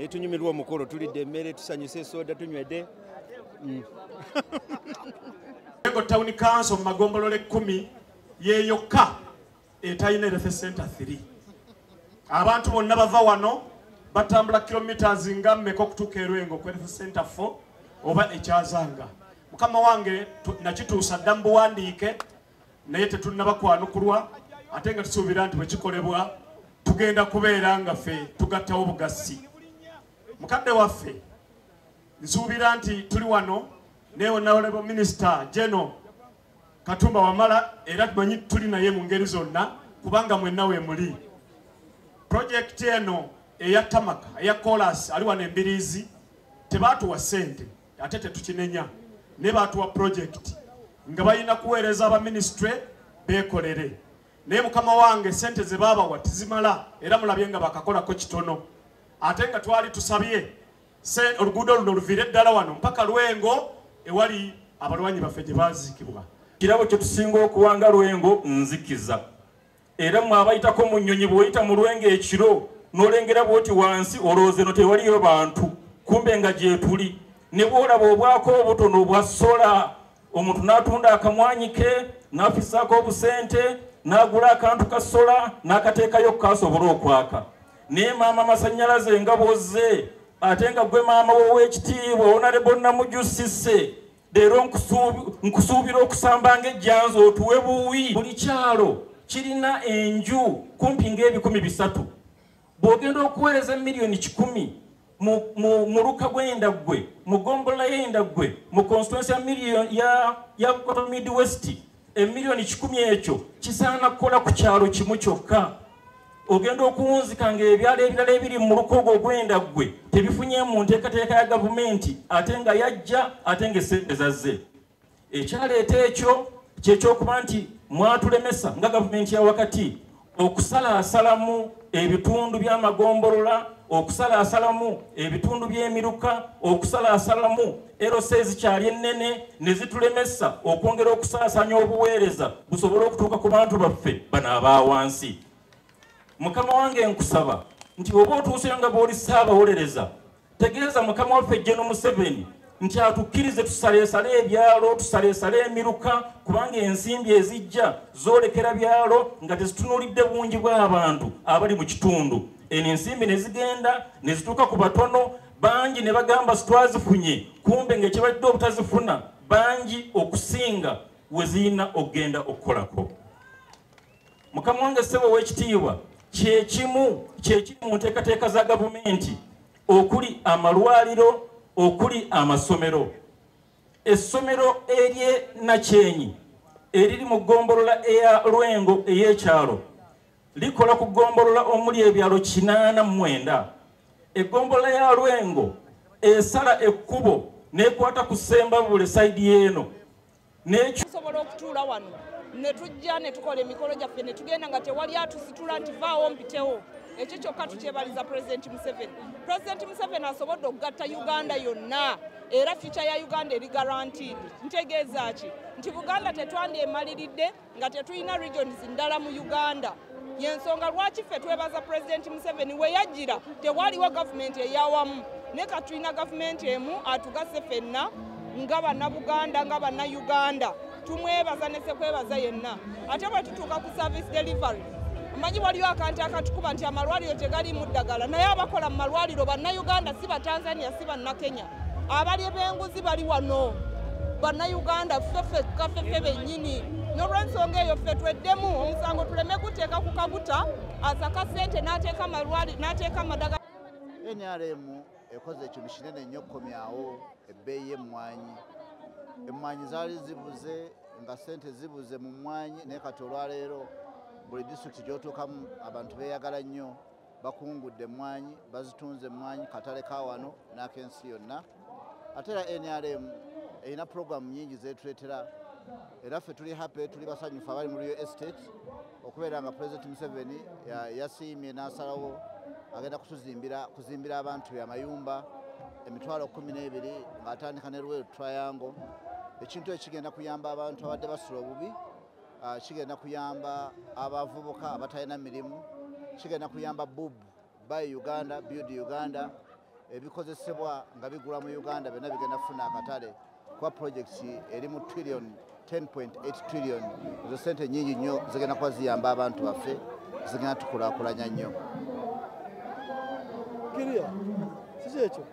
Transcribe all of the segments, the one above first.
Tunyumirwa omukolo tulidde emmere tusanyuse soda tunywedde. Ego Town Council Magombolole 10 yeyokka etayina health center 3. Abantu bonna bava wano batambula kilometers nga mmeka okutuuka Erwengo ku health center 4 oba ekyazanga. Mukama wange nakituusa dda mu buwandiike naye tetunnaba kwanukulwa ate nga tusuubira nti bwe kikolebwa tugenda kubeera nga ffe tugattawo obugasi. Mukadde waffe nsuubira nti tuli wano ne Honorable Minister General Katumba Wamala era tumanyi tuli naye mu ngeri zonna kubanga mwenna we muli. Project eno eya Tamaka eya Chorus ali wano Embirizi tebaatuwa ssente ate tetukinenya ne baatuwa project nga balina kuweereza aba ministry beekolere. Naye mukama wange ssente ze baabawa tizimala era mulabye nga bakakolako kitono. Ate nga twali tusabye oluguudo luno luviire ddala wano mpaka Lwengo ewali abalwanyi baffe gye baziikibwa. Kirabo kye tusinga okuwanga Lwengo nzikiza. Era mwe abayitako mu nnyonyi bw'oyita mu Lwenge ekiro n'olengera bw'oti wansi olowooza eno tewaliyo bantu kumbe nga gye tuli. Ne bw'olaba obwako obutono obwa sola omuntu n'atunda akamwanyi ke n'afisaako obusente n'agula akantu ka sola n'akateekayo kaasobola okwaka. Ne maama masannyalaze nga bw'ozze ate nga gwe maama w'ow'ekitiibwa Honorable Namujusise leero nkusuubira okusambanga ejjanza otuwe buwi. Buli kyalo kirina enju kumpi ng'ebikumi 300. Bw'ogenda okuweereza miliyoni 10 mu luka gw'Endagwe mu Gombola y'Endagwe mu constituency ya Bukoto Midwest emiliyoni 10 ekyo kisaana kukola ku kyalo kimu kyokka. Ogenda okuwunzika ng'ebyalo ebirala ebiri mu lukogo ogw'Endagwe tebifunye mu nteekateeka ya gavumenti ate nga yajja ate ng'essente zazze. Ekyaleeta ekyo kyekyokuba nti mwatulemesa nga gavumenti ya wakati okusalaasalamu ebitundu by'amagombolola, okusalaasalamu ebitundu by'emiruka, okusalaasalamu erose ezikyali ennene ne zitulemesa okwongera okusaasaanya obuweereza busobole okutuuka ku bantu baffe bano abaawansi. Mukama wange nkusaba nti oba otuuse nga bw'oli Ssaabawolereza tegeeza Mukama waffe General Museveni nti atukkirize tusaleesale ebyalo tusaleesale emiruka kubanga ensimbi ezijja zoolekera byalo nga tezitunuulidde bungi bw'abantu abali mu kitundu. Eno ensimbi ne zigenda ne zituuka ku batono bangi ne bagamba sitwazifunye kumbe ng'ekibadde obutazifuna bangi okusinga we zirina okugenda okukolako. Mukama wange ssebo w'ekitiibwa kyekimu kyekiri mu nteekateeka za gavumenti okuli amalwaliro okuli amasomero. Essomero ery'e Nakyenyi eriri mu ggombolola eya Lwengo ey'ekyalo likola ku ggombolola omuli ebyalo 89. Eggombolola ya Lwengo esala ekkubo n'ekwata ku Ssembabule sayidi y'eno tusobola okutuula wano ne tujja ne tukola emikolo gyaffe ne tugenda nga tewali atusitula nti vaawo mpitewo. Ekyo kyokka tukyebaliza President Museveni. President Museveni asobodde okugatta Uganda yonna era future ya Uganda eri guaranteed. Ntegeeza ki nti Buganda tetwandyemaliridde nga tetulina regions ndala mu Uganda. Yensonga lwaki ffe twebaza President Museveni we yajjira tewaliwo gavumenti eyawamu ne katulina gavumenti emu atugase ffenna nga bannabuganda nga bannayuganda. Tumwebaza ne sekwebaza yenna. Ate bwe tutuuka ku service delivery amanyi waliwo akantu akatukuba nti amalwaliro tegaliimu ddagala naye abakola mu malwaliro bannayuganda si Batanzania si bannakenya. Abali b'enguzi bali wano bannayuganda ffeffe bennyini. N'olw'ensonga eyo ffe tweddemu omusango tuleme kuteeka ku kabuta asaka ssente n'ateeka amalwaliro n'ateeka amadagala. NRM ekoze ekintu kinene nnyo okukomyawo ebbeeyi y'emmwanyi. Emmwanyi zaali zibuze nga ssente zibuze mu mmwanyi naye kati olwaleero buli disitulikiti gy'otuukamu abantu beeyagala nnyo bakungudde emmwanyi bazitunze emmwanyi katale ka wano n'ak'ensi yonna. Ate era NRM erina puroguramu nnyingi zeetuleetera era ffe tuli happy tuli basanyufu abali mu Rio Estate okubeera nga President Museveni yasiimye n'asalawo agenda kuzimbira abantu amayumba emitwalo 12 ng'atandika ne Royal Triangle. Ekintu ekigenda kuyamba abantu abadde basula obubi, kigenda kuyamba abavubuka abatalina mirimu, kigenda kuyamba BUB Buy Uganda Build Uganda ebikozesebwa nga bigula mu Uganda byonna bigenda kufuna akatale kuba projects eri mu trillion 10.8 trillion. Ezo ssente nnyingi nnyo zigenda kuba ziyamba abantu baffe zigenda tukulaakulanya nnyo. Kiria, si ekyo.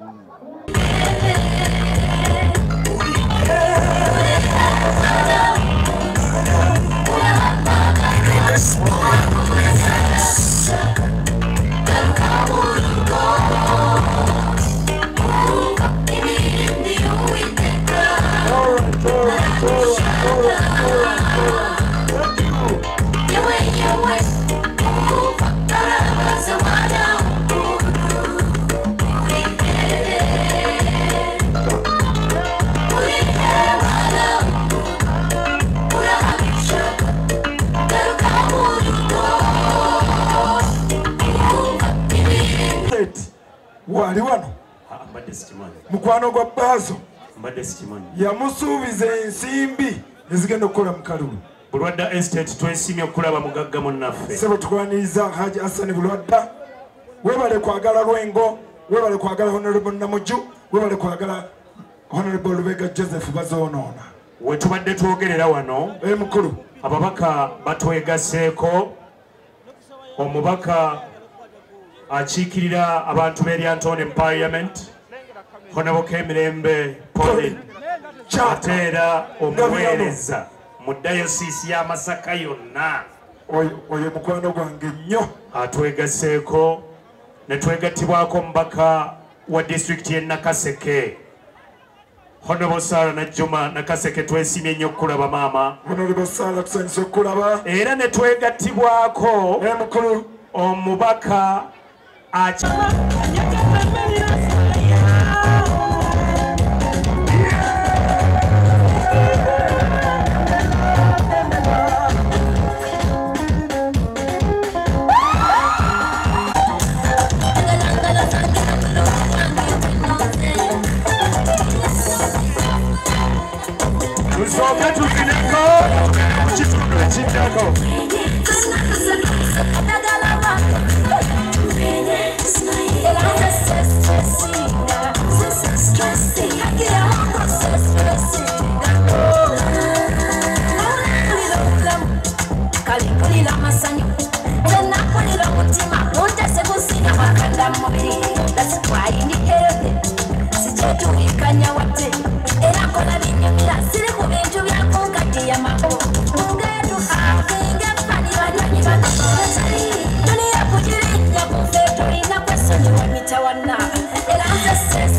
Wali wano mukwano gwa Baazo yamusuubiza ensimbi ezigenda okukola mu Kalulu. Bulwadda Estate twesimye okulaba mugagga munnaffe. Sebo tukwaniriza Haji Hassan Bulwadda. Webale kwagala Lwengo, webale kwagala Honorable Namuju, webale kwagala Honorable Lubega Joseph Bazoonoona. We tubadde twogerera wano mukulu ababaka batwegaseeko omubaka akiikirira abantu b'Eryantone mu Parliament Honorable Kemirembe Pauline ate era omuweereza mu dayosisi ya Masaka yonna oyo mukwano gwange nnyo atwegaseeko ne twegattibwako omubaka wa district y'e Nakaseke Honorable Sarah Najjuma Nakaseke twesimye nnyo okulaba maama Honorable Sarah tusanyuse okulaba era ne twegattibwako mukulu omubaka tusooke tuzineko mu kitundu ekiddako Stressing, pulira masanyu tena pulira mutima untese kusinga makanda mubiri that's why ni healthy sijetu ikanya wate era kola binyumira siri ku bintu byakungati ya mako ngetu hakinga fani badanyi batari dunia kujirinya kufeto ina kwesoni wa mitawana era stress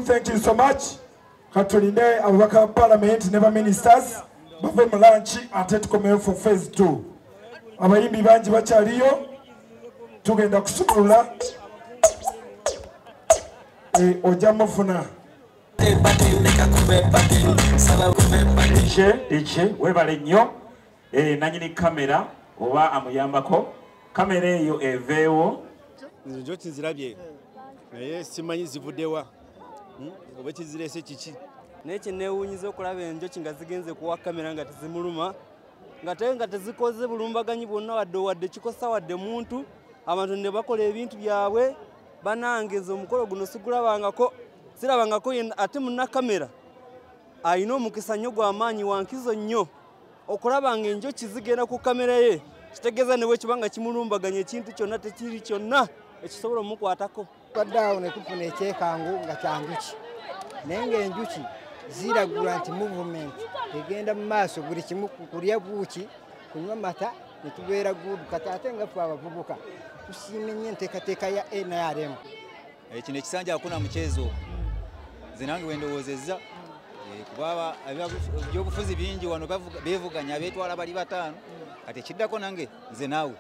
Thank you so much. Katulinde ababaka parliament never ministers bave mu lunch ate tukomeyo for phase 2. Abayimbi banji bakyaliyo tugenda kusumulula ojja mufuna Iche webale nnyo nanyini kamera oba amuyambako kamera eyo eveewo njo kinzirabye naye simanyi zivuddewa oba kizirese kiki naye kyeneewuunyiza okulaba enjoki nga zigenze kuwa kamera nga tezimuluma nga te nga tezikoze bulumbaganyi bwonna wadde kikosa wadde muntu abantu ne bakola ebintu byabwe banangeza omukolo guno sigulabangako sirabangako ate munna kamera ayina omukisa nnyo gw'amaanyi wankizo nnyo okulaba nga enjoki zigenda ku kamera ye kitegeeza ne bwe kibanga kimulumbaganya ekintu kyonna tekiri kyonna ekisobola omukwatako Kaddawo ne tufuna ekyekangu nga kyanjuki naye ng'enjuki ziragula nti movement egenda mu maaso buli kimu kulya buuki kunywa mata ne tubeera gudu kati ate nga ffe abavubuka tusiime nnyo enteekateeka ya NRM. Kino ekisanja hakuna mchezo zinange wendowoozezza kuba ebyobufuzi bingi wano beevuganya abeetwala bali bataano kati ekiddako nange nze naawe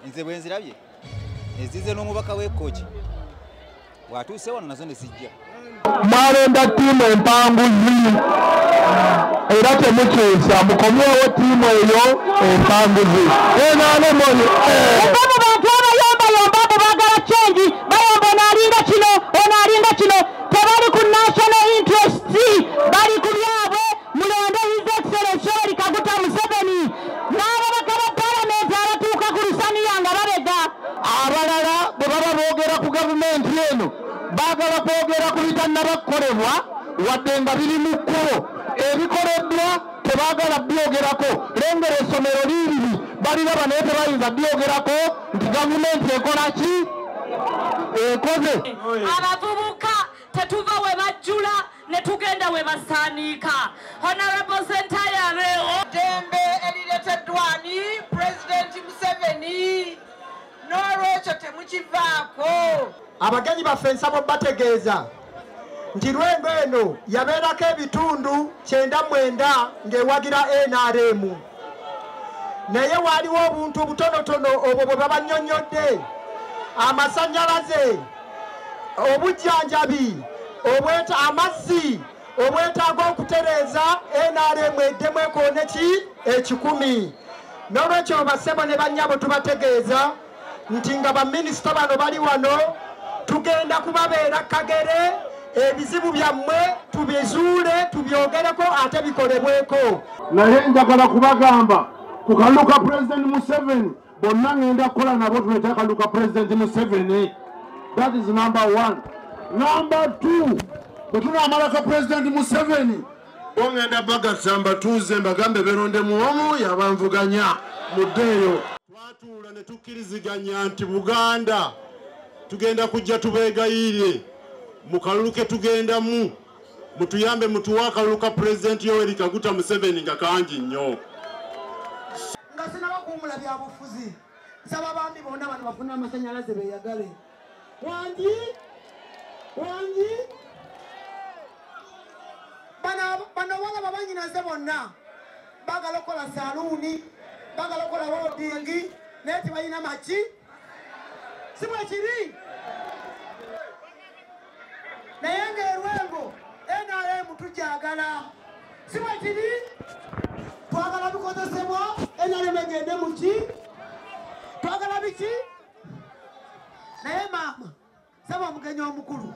nze bwe nzirabye ezize n'omubaka w'ekkoki bw'atuuse wano nazo ne zijja mwalonda ttiimu empanguzi era temukyusa mukomyewo ttiimu eyo empanguzi enaanemoni abo bantu abayombayomba abo baagala kyengi bayomba onaalinga kino onaalinga kino tebali ku national interest bali ku byabwe mulonde his excellency Yoweri Kaguta Museveni n'ababaka ba palamenti abatuuka ku lusaniya nga babega abalala bwe baba boogera ku gavumenti eno baagala kwogera ku bitannabakolebwa wadde nga biri mu kkubo ebikoleddwa tebaagala byogerako lengera essomero liiriri baliraba naye tebayinza byogerako nti gavumenti ekola ki ekoze abavubuka tetuva we bajjula ne tugenda we basaaniika honorable sentayare dembe erireteddwani president Museveni n'olwekyo temukivaako abagenyi baffe nsabo bategeeza nti lwendo eno yabeerako ebitundu 99 ng'ewagira NRM naye waaliwo obuntu butonotono obwo bwe babannyonnyodde amasannyalaze obujjanjabi amazzi obwetaaga okutereeza NRM eddemu ekoone ki 10 n'olwekyo bassebo ne bannyabo tubategeeza nti nga baminisita bano bali wano tugenda kubabeera kagere ebizibu byammwe tubizuule tubyogereko ate bikolebweko naye njagala kubagamba ku kaluka President Museveni bonna ngenda kukola nabo tulete akaluka President Museveni. That is number 1. Number 2, bwe tunaamalako President Museveni ongenda bagasamba tuuze mbagambe beronde muomu yabanvuganya muddeeyo twatuula ne tukkiriziganya nti Buganda tugenda kujja tubeegayiirye mu kalulu ke tugendamu mutuyambe mutuwa akalulu ka President Yoweri Kaguta Museveni nga kangi nnyo nga sinabakuumula byabufuzi nsaba bambi bonna bano bafuna amasannyalaze beeyagale wangi bano wala banyinaze bonna bagala okukola saluuni bagala okukola loadingi naye tebalina maki si bwe kiri naye ng'erwengo NRM tujagala si bwe kiri twagala bikozesebwa NRM egende muki biki naye maama saba omugenyi omukulu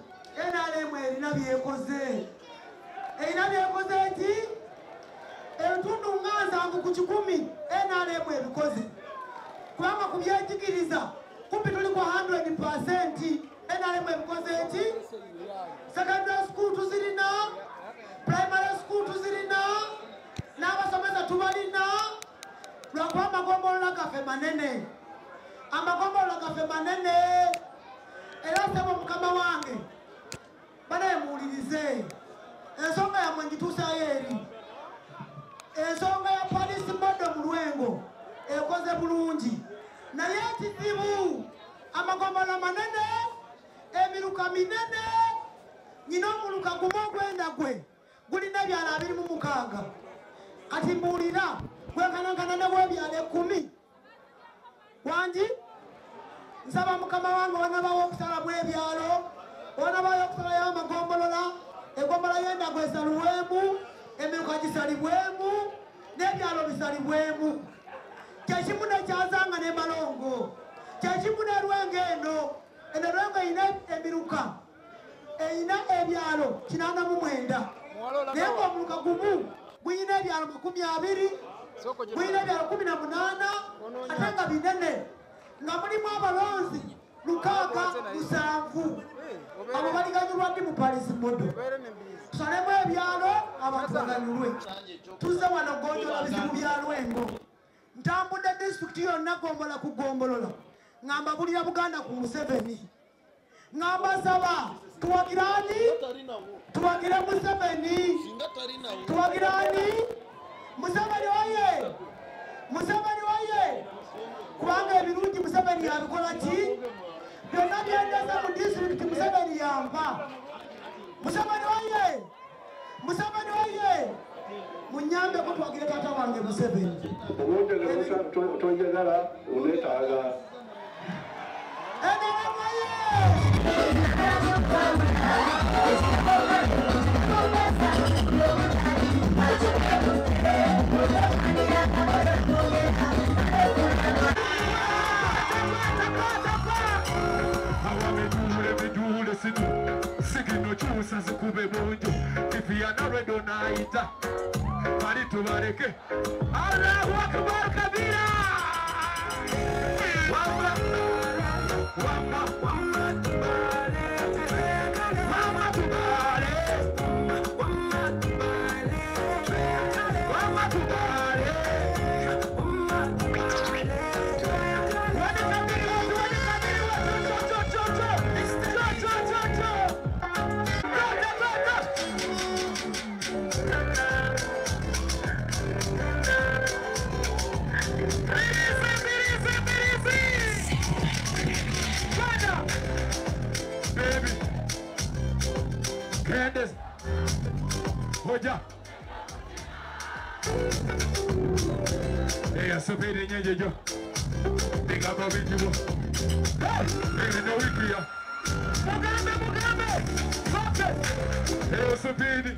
NRM erina byekoze eki ebitundu nganzangu ku 10 NRM ebikoze kubanga ku byenjigiriza kumpi tuli ku 100% NRM ebikoze eki secondary school tuzirina primary school tuzirina n'abasomesa tubalina lwakuba amagombolola gaffe manene era sebo mukama wange banaye muwulirize ensonga yammwe ngituusayo eri ensonga ya polisi modo mu Lwengo ekoze bulungi naye ekizibu amagombolola manene emiruka minene nyina omuluka gumu ogwenda gwe gulina ebyalo 26 kati mbuulira gwekanankana ne bwebyalo 10 wangi nsaba mukama wange wanabawo okusala bwebyalo wanabayo okusalayo amagombolola egombola yendago esalibwemu emiruka gisalibwemu n'ebyalo bisalibwemu kyekimu nekyazanga ne Malongo kyekimu ne Lwengo eno Lwengo erina emiruka erina ebyalo 89 naye ng'omuluka gumu guyina ebyalo 20 guyina ebyalo 18 ate nga binene nga mulimu abalonzi 607 abo baliganyulwa ndi mu palisi modo tusalemu ebyalo abantu baganyulwe tuze wano gonjola bizibu bya Lwengo ntambudde disitulikiti yonna gombola kugombolola ngamba bulira Buganda ku Museveni ngamba saba tuwagirani tuwagire Museveni tuwagirani Museveni oye kubanga ebirungi Museveni yabikola ki byonna byendeza mu disitulikiti Museveni yampa Museveni oye munyambe ko twagire tata wange Museveni omuntu tojagala unetaaga Sigino chusa zikube munju Kifiana redo naita Mari tubareke Allahu Akbar kabira Wamba tubale Wamba tubale Wamba tubale Candace, hoja. Hey, asubiri nyenye jo. Diga babi jibo. Hey, no wiki ya. Mugambe. Okay. Hey, asubiri.